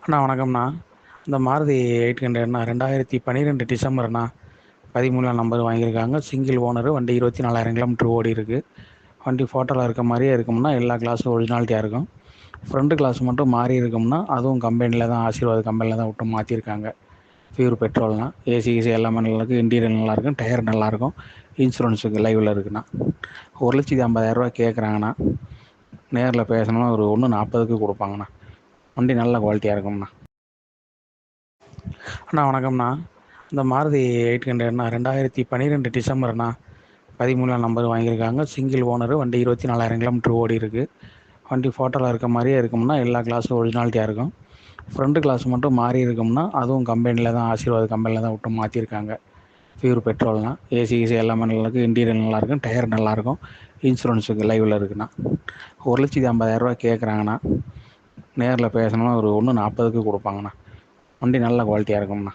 அண்ணா வணக்கம்ண்ணா. இந்த மாருதி 800ண்ணா 2012 டிசம்பர்ண்ணா 13ஆம் நம்பர் வாங்கியிருக்காங்க. Single owner. வண்டி 24,000 கிலோமீட்டர் ஓடி இருக்கு. வண்டி ஃபோட்டோவில் இருக்க மாதிரியே இருக்கும்னா எல்லா கிளாஸும் ஒரிஜினாலிட்டியாக இருக்கும். ஃப்ரண்ட் கிளாஸ் மட்டும் மாறி இருக்கும்னா அதுவும் கம்பெனியில் தான், ஆசீர்வாத் கம்பெனியில் தான் விட்டு மாற்றிருக்காங்க. பியூர் பெட்ரோல்னா. ஏசி கீசி எல்லாமே நல்லாயிருக்கு. இன்டீரியர் நல்லாயிருக்கும். டயர் நல்லாயிருக்கும். இன்சூரன்ஸுக்கு லைவில் இருக்குண்ணா. 1,50,000 கேட்குறாங்கண்ணா. நேரில் பேசணும்னா ஒரு 1,40க்கு கொடுப்பாங்கண்ணா. வண்டி நல்ல குவாலிட்டியாக இருக்கும்ண்ணா. அண்ணா வணக்கம்ண்ணா. இந்த மாருதி 800ண்ணா 2012 டிசம்பர்ண்ணா 13ஆம் நம்பர் வாங்கியிருக்காங்க. Single owner. வண்டி 24,000 கிலோமீட்டர் ஓடி இருக்கு. வண்டி ஃபோட்டோவில் இருக்க மாதிரியே இருக்கும்னா எல்லா கிளாஸும் ஒரிஜினாலிட்டியாக இருக்கும். ஃப்ரண்ட் கிளாஸ் மட்டும் மாறி இருக்கும்னா அதுவும் கம்பெனியில் தான், ஆசீர்வாத் கம்பெனியில் தான் விட்டு மாற்றிருக்காங்க. பியூர் பெட்ரோல்னா. ஏசி கீசி எல்லாமே நல்லாயிருக்கு. இன்டீரியர் நல்லாயிருக்கும். டயர் நல்லாயிருக்கும். இன்சூரன்ஸுக்கு லைவில் இருக்குண்ணா. 1,50,000 கேட்குறாங்கண்ணா. நேரில் பேசணும்னா ஒரு 1,40க்கு கொடுப்பாங்கண்ணா. வண்டி நல்ல குவாலிட்டியாக இருக்கும்ண்ணா.